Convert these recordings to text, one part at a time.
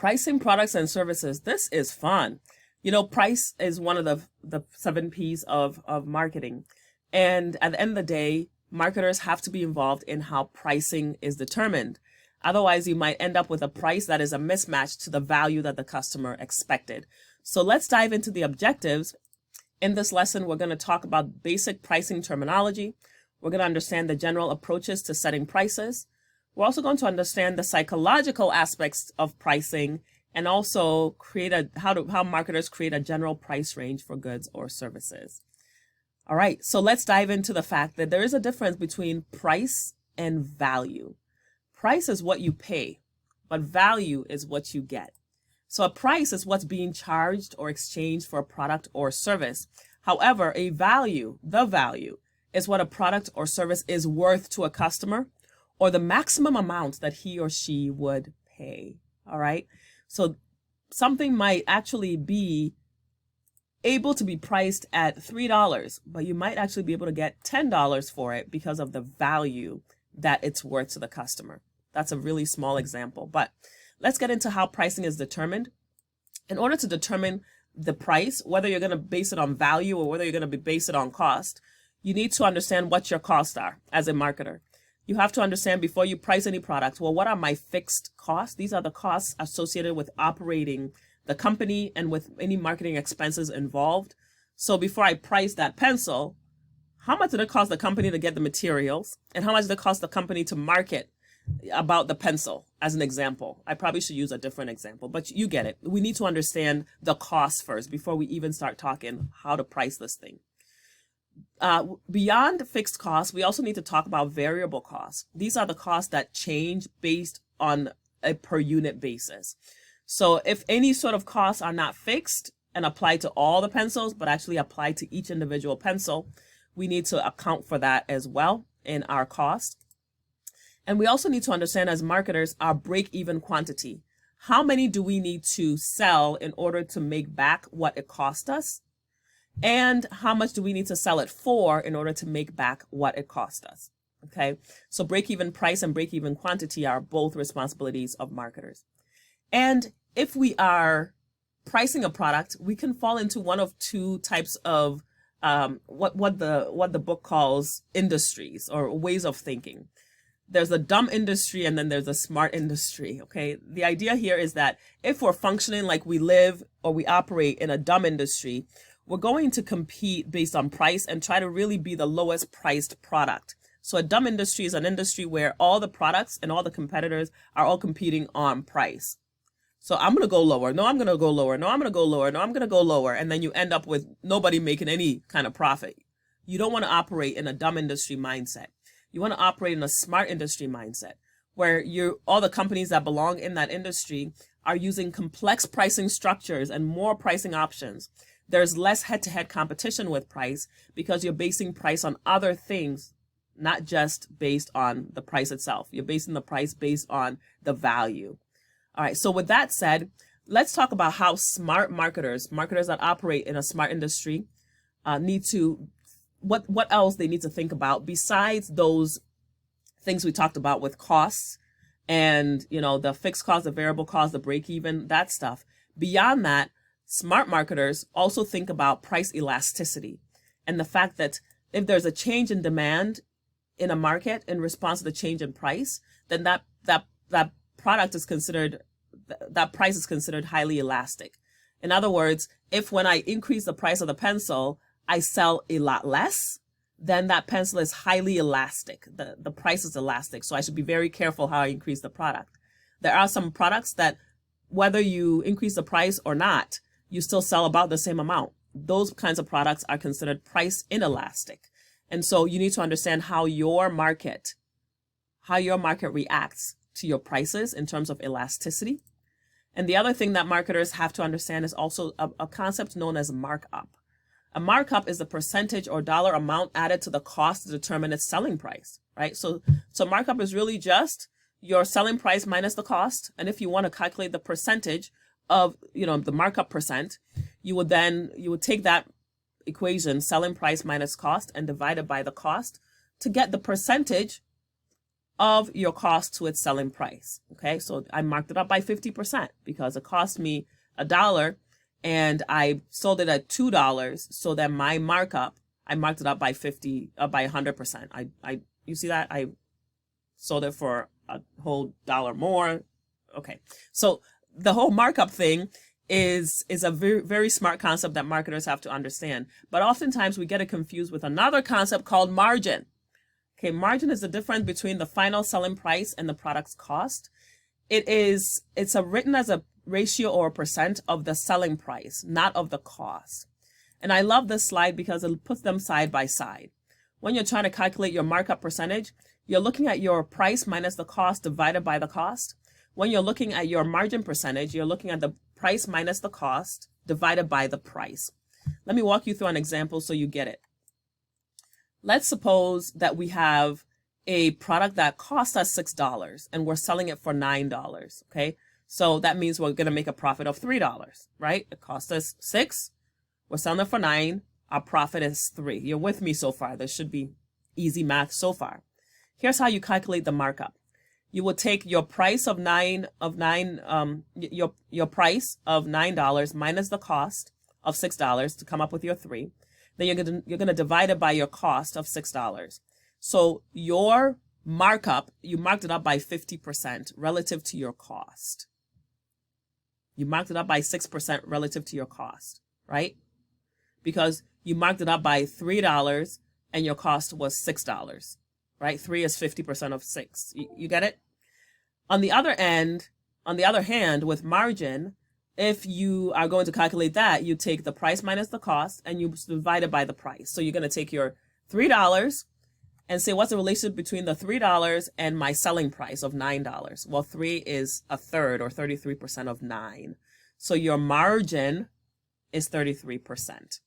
Pricing products and services. This is fun. You know, price is one of the 7 P's of marketing. And at the end of the day, marketers have to be involved in how pricing is determined. Otherwise, you might end up with a price that is a mismatch to the value that the customer expected. So let's dive into the objectives. In this lesson, we're going to talk about basic pricing terminology. We're going to understand the general approaches to setting prices. We're also going to understand the psychological aspects of pricing and also create how marketers create a general price range for goods or services. All right, so let's dive into the fact that there is a difference between price and value. Price is what you pay, but value is what you get. So a price is what's being charged or exchanged for a product or service. However, the value, is what a product or service is worth to a customer, or the maximum amount that he or she would pay. All right. So something might actually be able to be priced at $3, but you might actually be able to get $10 for it because of the value that it's worth to the customer. That's a really small example, but let's get into how pricing is determined. In order to determine the price, whether you're going to base it on value or whether you're going to base it on cost, you need to understand what your costs are as a marketer. You have to understand before you price any product, well, what are my fixed costs? These are the costs associated with operating the company and with any marketing expenses involved. So before I price that pencil, how much did it cost the company to get the materials? And how much did it cost the company to market about the pencil, as an example? I probably should use a different example, but you get it. We need to understand the cost first before we even start talking how to price this thing. Beyond fixed costs, we also need to talk about variable costs. These are the costs that change based on a per unit basis. So if any sort of costs are not fixed and apply to all the pencils, but actually apply to each individual pencil, we need to account for that as well in our cost. And we also need to understand as marketers our break-even quantity. How many do we need to sell in order to make back what it cost us? And how much do we need to sell it for in order to make back what it cost us? Okay, so break-even price and break-even quantity are both responsibilities of marketers. And if we are pricing a product, we can fall into one of two types of what the book calls industries or ways of thinking. There's a dumb industry and then there's a smart industry. Okay, the idea here is that if we're functioning like we live or we operate in a dumb industry, we're going to compete based on price and try to really be the lowest priced product. So a dumb industry is an industry where all the products and all the competitors are all competing on price. So I'm going to go lower. No, I'm going to go lower. No, I'm going to go lower. No, I'm going to go lower. And then you end up with nobody making any kind of profit. You don't want to operate in a dumb industry mindset. You want to operate in a smart industry mindset where all the companies that belong in that industry are using complex pricing structures and more pricing options. There's less head-to-head competition with price because you're basing price on other things, not just based on the price itself. You're basing the price based on the value. All right, so with that said, let's talk about how smart marketers that operate in a smart industry what else they need to think about besides those things we talked about with costs and, the fixed cost, the variable cost, the break even, that stuff. Beyond that, smart marketers also think about price elasticity and the fact that if there's a change in demand in a market in response to the change in price, then that product is considered, that price is considered highly elastic. In other words, if when I increase the price of the pencil, I sell a lot less, then that pencil is highly elastic. The price is elastic. So I should be very careful how I increase the product. There are some products that whether you increase the price or not, you still sell about the same amount. Those kinds of products are considered price inelastic. And so you need to understand how your market reacts to your prices in terms of elasticity. And the other thing that marketers have to understand is also a concept known as markup. A markup is the percentage or dollar amount added to the cost to determine its selling price, right? So markup is really just your selling price minus the cost. And if you want to calculate the percentage of, the markup percent, you would take that equation, selling price minus cost, and divide it by the cost to get the percentage of your cost to its selling price. Okay, so I marked it up by 50% because it cost me $1 and I sold it at $2. So then my markup, I marked it up by 100%. You see that? I sold it for a whole dollar more. Okay, so the whole markup thing is a very, very smart concept that marketers have to understand. But oftentimes we get it confused with another concept called margin. Okay, margin is the difference between the final selling price and the product's cost. It's written as a ratio or a percent of the selling price, not of the cost. And I love this slide because it puts them side by side. When you're trying to calculate your markup percentage, you're looking at your price minus the cost divided by the cost. When you're looking at your margin percentage, you're looking at the price minus the cost divided by the price. Let me walk you through an example so you get it. Let's suppose that we have a product that costs us $6 and we're selling it for $9. Okay, so that means we're going to make a profit of $3, right? It cost us $6. We're selling it for $9. Our profit is $3. You're with me so far. This should be easy math so far. Here's how you calculate the markup. You will take your price of your price of $9 minus the cost of $6 to come up with your 3. Then you're gonna divide it by your cost of $6. So your markup, you marked it up by 50% relative to your cost. You marked it up by 6% relative to your cost, right? Because you marked it up by $3 and your cost was $6, right? 3 is 50% of 6. You get it? On the other hand, with margin, if you are going to calculate that, you take the price minus the cost and you divide it by the price. So you're going to take your $3 and say, what's the relationship between the $3 and my selling price of $9? Well, 3 is a third or 33% of 9. So your margin is 33%.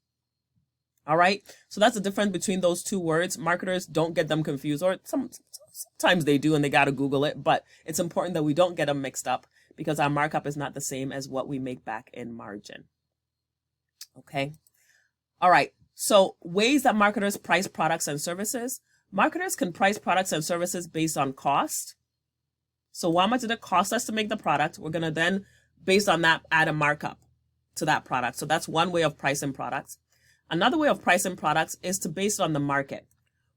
All right. So that's the difference between those two words. Marketers don't get them confused, or sometimes they do and they got to Google it, but it's important that we don't get them mixed up because our markup is not the same as what we make back in margin. Okay. All right. So ways that marketers price products and services. Marketers can price products and services based on cost. So how much did it cost us to make the product? We're going to then, based on that, add a markup to that product. So that's one way of pricing products. Another way of pricing products is to base it on the market,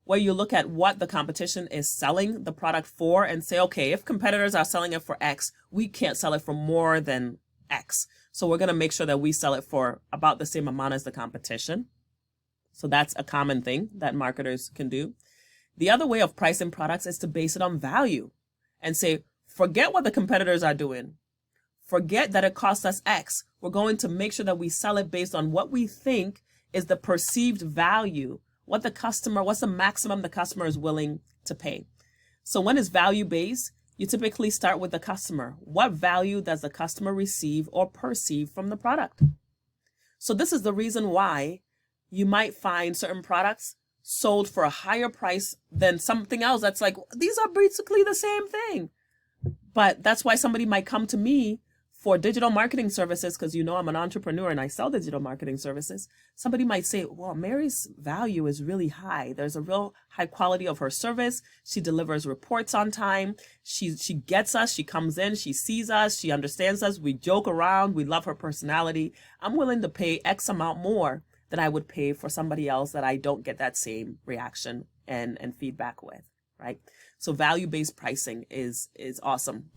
where you look at what the competition is selling the product for and say, okay, if competitors are selling it for X, we can't sell it for more than X. So we're going to make sure that we sell it for about the same amount as the competition. So that's a common thing that marketers can do. The other way of pricing products is to base it on value and say, forget what the competitors are doing. Forget that it costs us X. We're going to make sure that we sell it based on what we think is the perceived value, what's the maximum the customer is willing to pay. So when it's value-based, you typically start with the customer. What value does the customer receive or perceive from the product? So this is the reason why you might find certain products sold for a higher price than something else that's like, these are basically the same thing. But that's why somebody might come to me for digital marketing services, because I'm an entrepreneur and I sell digital marketing services. Somebody might say, well, Mary's value is really high. There's a real high quality of her service. She delivers reports on time. She gets us. She comes in. She sees us. She understands us. We joke around. We love her personality. I'm willing to pay X amount more than I would pay for somebody else that I don't get that same reaction and feedback with, right? So value-based pricing is awesome.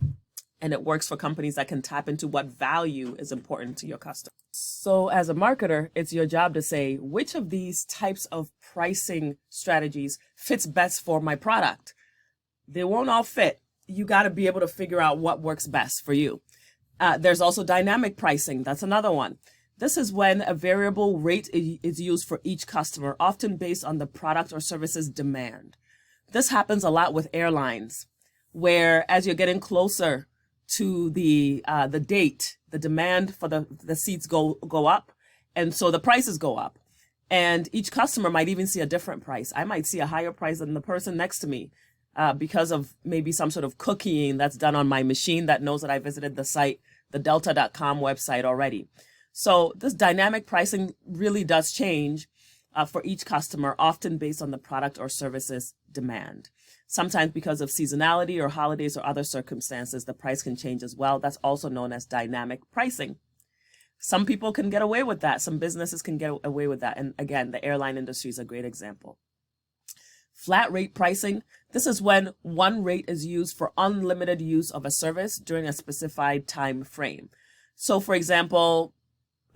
And it works for companies that can tap into what value is important to your customer. So as a marketer, it's your job to say, which of these types of pricing strategies fits best for my product? They won't all fit. You got to be able to figure out what works best for you. There's also dynamic pricing. That's another one. This is when a variable rate is used for each customer, often based on the product or service's demand. This happens a lot with airlines, where as you're getting closer to the date, the demand for the seats go up, and so the prices go up. And each customer might even see a different price. I might see a higher price than the person next to me because of maybe some sort of cookieing that's done on my machine that knows that I visited the site, the delta.com website already. So this dynamic pricing really does change for each customer, often based on the product or services demand. Sometimes because of seasonality or holidays or other circumstances, the price can change as well. That's also known as dynamic pricing. Some people can get away with that. Some businesses can get away with that. And again, the airline industry is a great example. Flat rate pricing. This is when one rate is used for unlimited use of a service during a specified time frame. So for example,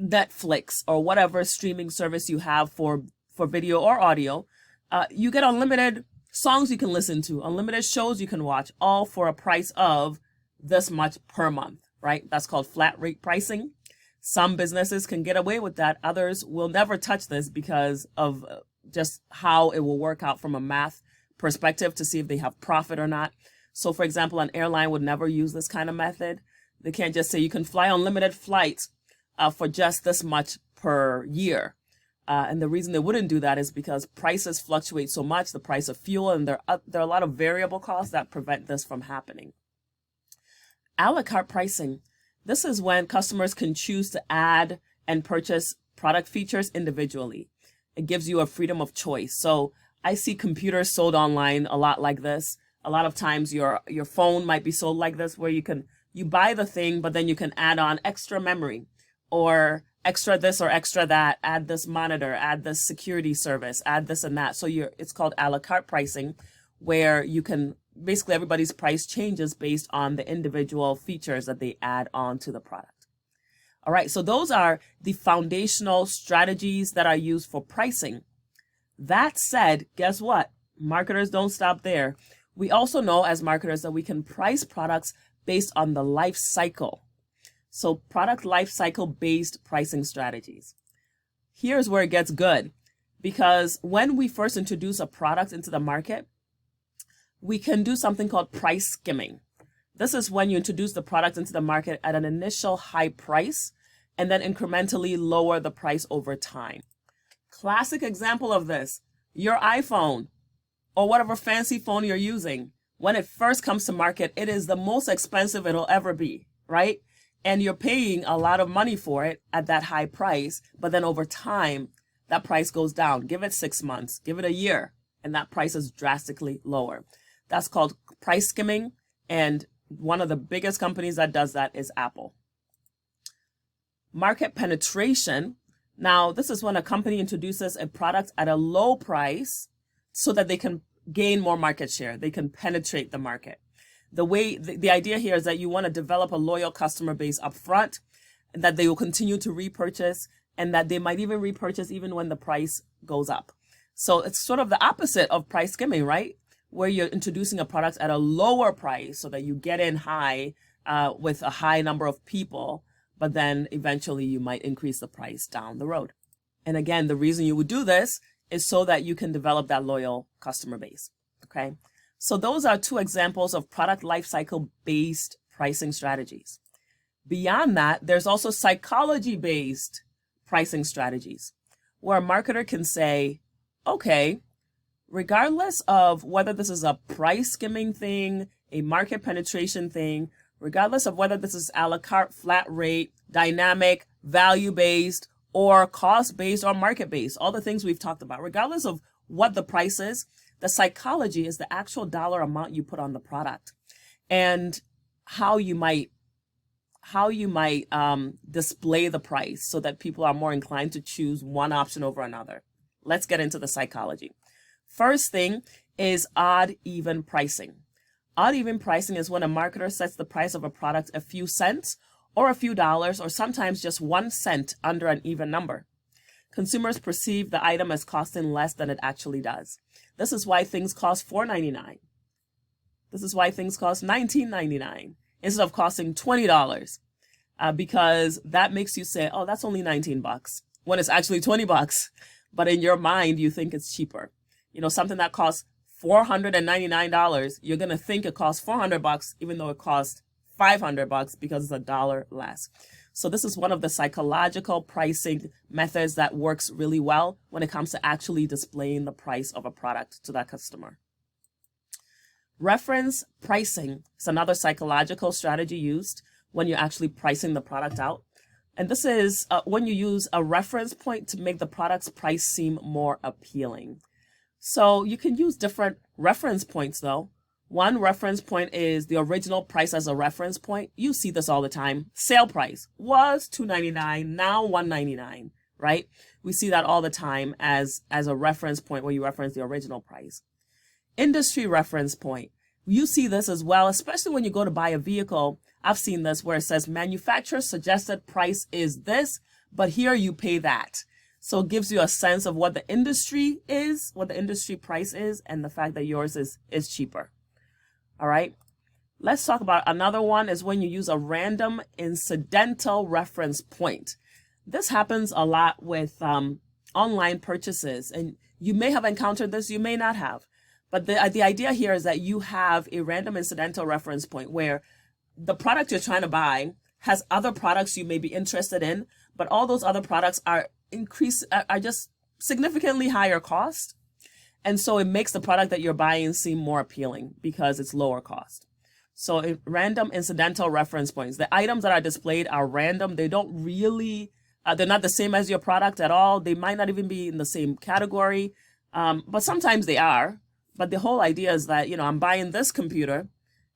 Netflix or whatever streaming service you have for video or audio, you get unlimited songs you can listen to, unlimited shows you can watch, all for a price of this much per month, right? That's called flat rate pricing. Some businesses can get away with that. Others will never touch this because of just how it will work out from a math perspective to see if they have profit or not. So for example, an airline would never use this kind of method. They can't just say you can fly unlimited flights for just this much per year. And the reason they wouldn't do that is because prices fluctuate so much, the price of fuel, and there are a lot of variable costs that prevent this from happening. A la carte pricing. This is when customers can choose to add and purchase product features individually. It gives you a freedom of choice. So I see computers sold online a lot like this. A lot of times your phone might be sold like this, where you buy the thing, but then you can add on extra memory or extra this or extra that, add this monitor, add this security service, add this and that. So it's called a la carte pricing, where you can basically everybody's price changes based on the individual features that they add on to the product. All right, so those are the foundational strategies that are used for pricing. That said, guess what? Marketers don't stop there. We also know as marketers that we can price products based on the life cycle. So product life cycle based pricing strategies. Here's where it gets good, because when we first introduce a product into the market, we can do something called price skimming. This is when you introduce the product into the market at an initial high price and then incrementally lower the price over time. Classic example of this, your iPhone or whatever fancy phone you're using. When it first comes to market, it is the most expensive it'll ever be, right? And you're paying a lot of money for it at that high price, but then over time, that price goes down. Give it 6 months, give it a year, and that price is drastically lower. That's called price skimming, and one of the biggest companies that does that is Apple. Market penetration. Now, this is when a company introduces a product at a low price so that they can gain more market share. They can penetrate the market. The idea here is that you want to develop a loyal customer base up front, that they will continue to repurchase, and that they might even repurchase even when the price goes up. So it's sort of the opposite of price skimming, right? Where you're introducing a product at a lower price so that you get in high with a high number of people, but then eventually you might increase the price down the road. And again, the reason you would do this is so that you can develop that loyal customer base, okay? So those are two examples of product lifecycle based pricing strategies. Beyond that, there's also psychology based pricing strategies, where a marketer can say, okay, regardless of whether this is a price skimming thing, a market penetration thing, regardless of whether this is a la carte, flat rate, dynamic, value-based, or cost-based or market-based, all the things we've talked about, regardless of what the price is, the psychology is the actual dollar amount you put on the product and how you might display the price so that people are more inclined to choose one option over another. Let's get into the psychology. First thing is odd-even pricing. Odd-even pricing is when a marketer sets the price of a product a few cents or a few dollars or sometimes just 1 cent under an even number. Consumers perceive the item as costing less than it actually does. This is why things cost $4.99. This is why things cost $19.99 instead of costing $20, because that makes you say, oh, that's only $19 when it's actually $20. But in your mind, you think it's cheaper. You know, something that costs $499, you're going to think it costs $400, even though it costs $500 because it's $1 less. So this is one of the psychological pricing methods that works really well when it comes to actually displaying the price of a product to that customer. Reference pricing is another psychological strategy used when you're actually pricing the product out. And this is when you use a reference point to make the product's price seem more appealing. So you can use different reference points though. One reference point is the original price as a reference point. You see this all the time. Sale price was $2.99, now $1.99, right? We see that all the time as a reference point where you reference the original price. Industry reference point. You see this as well, especially when you go to buy a vehicle. I've seen this where it says manufacturer suggested price is this, but here you pay that. So it gives you a sense of what the industry is, what the industry price is, and the fact that yours is cheaper. All right. Let's talk about another one is when you use a random incidental reference point. This happens a lot with online purchases, and you may have encountered this, you may not have. But the idea here is that you have a random incidental reference point where the product you're trying to buy has other products you may be interested in, but all those other products are just significantly higher cost. And so it makes the product that you're buying seem more appealing because it's lower cost. So random incidental reference points. The items that are displayed are random. They don't really, they're not the same as your product at all. They might not even be in the same category, but sometimes they are. But the whole idea is that, I'm buying this computer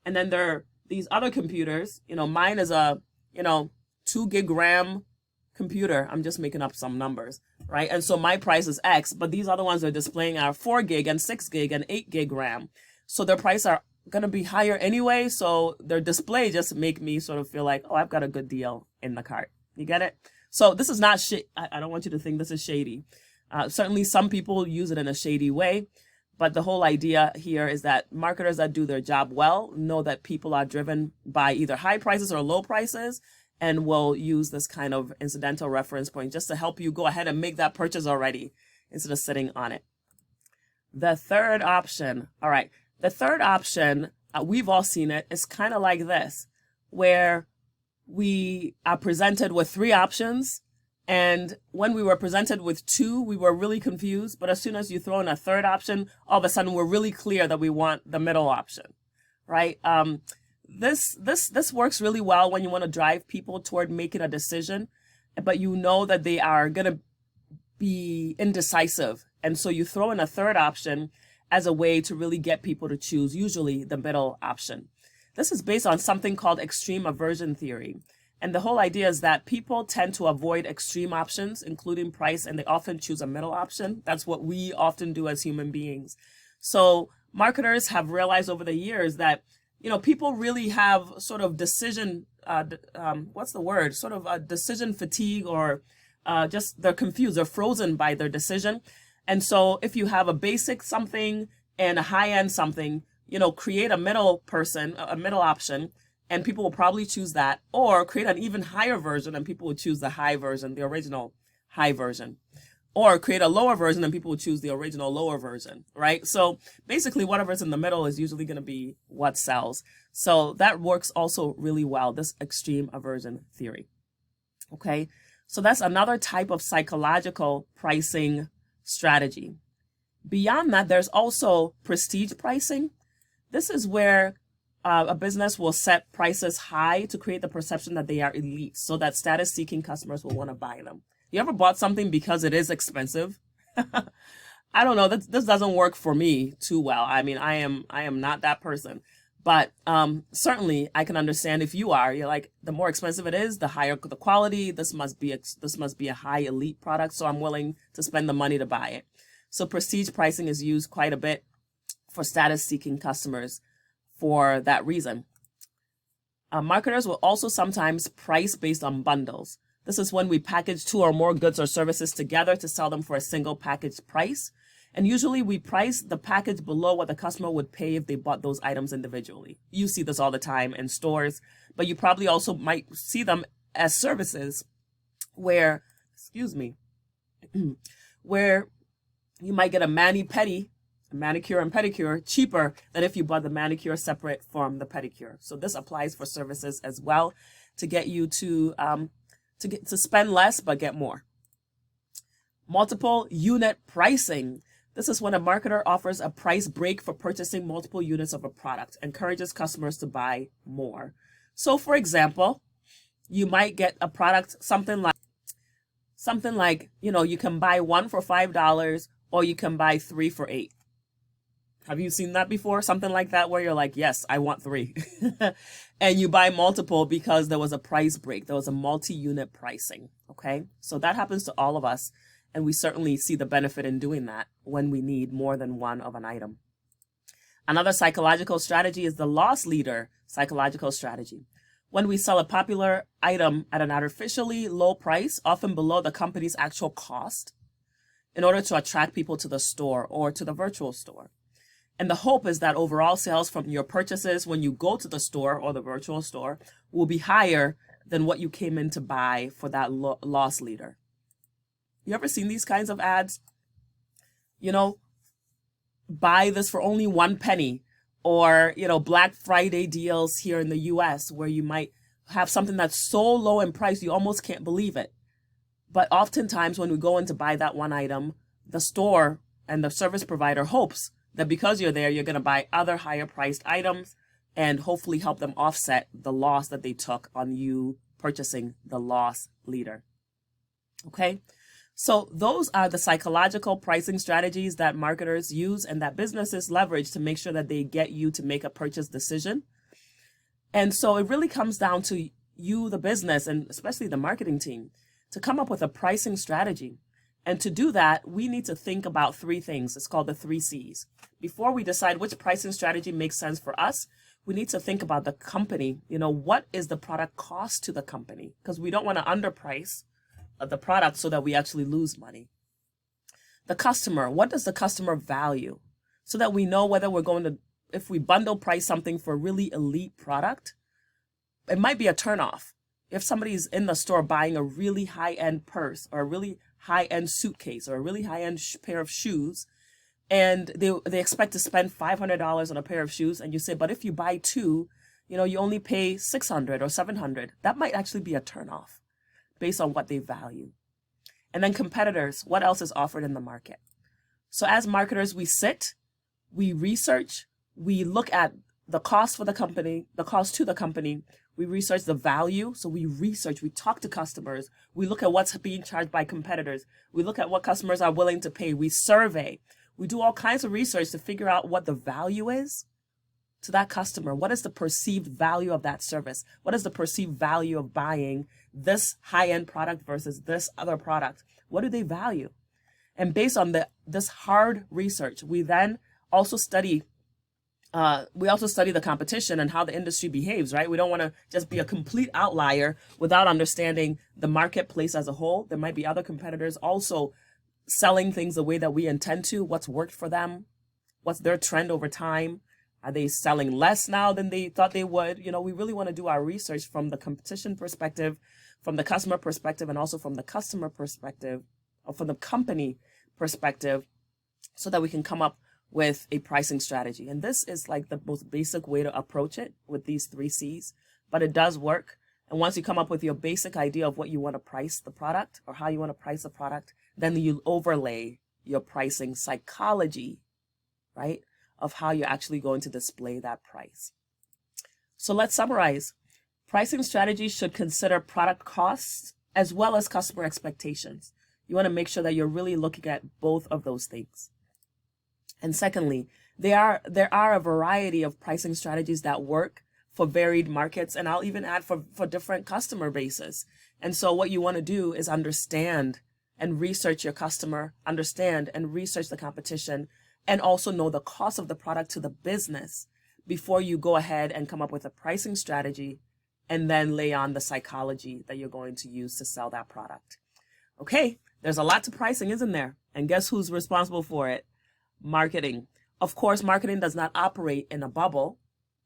and then there are these other computers. Mine is a, 2 gig RAM computer. I'm just making up some numbers, right? And so my price is X, but these other ones they're displaying are 4 gig and 6 gig and 8 gig RAM. So their price are going to be higher anyway. So their display just make me sort of feel like, oh, I've got a good deal in the cart. You get it? So this is not I don't want you to think this is shady. Certainly some people use it in a shady way. But the whole idea here is that marketers that do their job well know that people are driven by either high prices or low prices, and will use this kind of incidental reference point just to help you go ahead and make that purchase already instead of sitting on it. The third option, all right, the third option, we've all seen it, is kind of like this, where we are presented with 3 options. And when we were presented with 2, we were really confused. But as soon as you throw in a third option, all of a sudden we're really clear that we want the middle option, right? This works really well when you want to drive people toward making a decision, but you know that they are going to be indecisive. And so you throw in a third option as a way to really get people to choose, usually the middle option. This is based on something called extreme aversion theory. And the whole idea is that people tend to avoid extreme options, including price, and they often choose a middle option. That's what we often do as human beings. So marketers have realized over the years that, people really have sort of decision, sort of a decision fatigue, or just they're confused, they're frozen by their decision. And so if you have a basic something and a high-end something, create a middle option, and people will probably choose that, or create an even higher version and people will choose the high version, the original high version, or create a lower version and people will choose the original lower version, right? So basically whatever's in the middle is usually going to be what sells. So that works also really well, this extreme aversion theory. Okay, so that's another type of psychological pricing strategy. Beyond that, there's also prestige pricing. This is where a business will set prices high to create the perception that they are elite, so that status-seeking customers will want to buy them. You ever bought something because it is expensive? I don't know. This doesn't work for me too well. I mean, I am not that person. But certainly, I can understand if you are. You're like, the more expensive it is, the higher the quality. This must be a high elite product, so I'm willing to spend the money to buy it. So prestige pricing is used quite a bit for status-seeking customers for that reason. Marketers will also sometimes price based on bundles. This is when we package 2 or more goods or services together to sell them for a single package price. And usually we price the package below what the customer would pay if they bought those items individually. You see this all the time in stores, but you probably also might see them as services where, where you might get a mani-pedi, a manicure and pedicure, cheaper than if you bought the manicure separate from the pedicure. So this applies for services as well, to get you to spend less but get more. Multiple unit pricing. This is when a marketer offers a price break for purchasing multiple units of a product, encourages customers to buy more. So for example, you might get a product, something like, you can buy 1 for $5 or you can buy 3 for $8. Have you seen that before? Something like that where you're like, yes, I want three. And you buy multiple because there was a price break. There was a multi-unit pricing. Okay. So that happens to all of us. And we certainly see the benefit in doing that when we need more than one of an item. Another psychological strategy is the loss leader psychological strategy. When we sell a popular item at an artificially low price, often below the company's actual cost, in order to attract people to the store or to the virtual store. And the hope is that overall sales from your purchases when you go to the store or the virtual store will be higher than what you came in to buy for that loss leader. You ever seen these kinds of ads? You know, buy this for only 1 penny, or, you know, Black Friday deals here in the US where you might have something that's so low in price you almost can't believe it. But oftentimes when we go in to buy that one item, the store and the service provider hopes that because you're there, you're going to buy other higher priced items and hopefully help them offset the loss that they took on you purchasing the loss leader. Okay. So those are the psychological pricing strategies that marketers use and that businesses leverage to make sure that they get you to make a purchase decision. And so it really comes down to you, the business, and especially the marketing team, to come up with a pricing strategy. And to do that, we need to think about 3 things. It's called the 3 C's. Before we decide which pricing strategy makes sense for us, we need to think about the company. You know, what is the product cost to the company? Because we don't want to underprice the product so that we actually lose money. The customer, what does the customer value? So that we know whether we're going to, if we bundle price something for a really elite product, it might be a turnoff. If somebody's in the store buying a really high-end purse or a really high-end suitcase or a really high-end pair of shoes, and they expect to spend $500 on a pair of shoes, and you say, but if you buy 2, you know, you only pay $600 or $700. That might actually be a turnoff based on what they value. And then competitors, what else is offered in the market? So as marketers, we sit, we research, we look at the cost for the company, the cost to the company, we research the value. So we research, we talk to customers, we look at what's being charged by competitors, we look at what customers are willing to pay, we survey, we do all kinds of research to figure out what the value is to that customer. What is the perceived value of that service? What is the perceived value of buying this high-end product versus this other product? What do they value? And based on this hard research, we then also study the competition and how the industry behaves, right? We don't want to just be a complete outlier without understanding the marketplace as a whole. There might be other competitors also selling things the way that we intend to. What's worked for them? What's their trend over time? Are they selling less now than they thought they would? You know, we really want to do our research from the competition perspective, from the customer perspective, and also from the customer perspective, or from the company perspective, so that we can come up with a pricing strategy. And this is like the most basic way to approach it with these 3 C's, but it does work. And once you come up with your basic idea of what you want to price the product or how you want to price the product, then you overlay your pricing psychology, right, of how you're actually going to display that price. So let's summarize. Pricing strategies should consider product costs as well as customer expectations. You want to make sure that you're really looking at both of those things. And secondly, there are a variety of pricing strategies that work for varied markets, and I'll even add for different customer bases. And so what you want to do is understand and research your customer, understand and research the competition, and also know the cost of the product to the business before you go ahead and come up with a pricing strategy and then lay on the psychology that you're going to use to sell that product. Okay, there's a lot to pricing, isn't there? And guess who's responsible for it? Marketing. Of course, marketing does not operate in a bubble.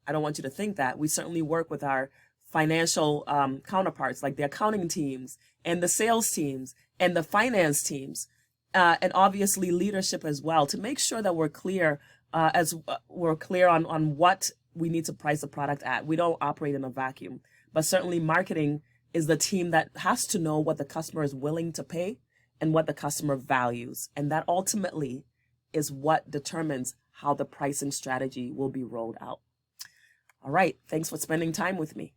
I don't want you to think that. We certainly work with our financial counterparts, like the accounting teams and the sales teams and the finance teams, and obviously leadership as well, to make sure that we're clear on what we need to price the product at. We don't operate in a vacuum, but certainly marketing is the team that has to know what the customer is willing to pay and what the customer values. And that ultimately is what determines how the pricing strategy will be rolled out. All right. Thanks for spending time with me.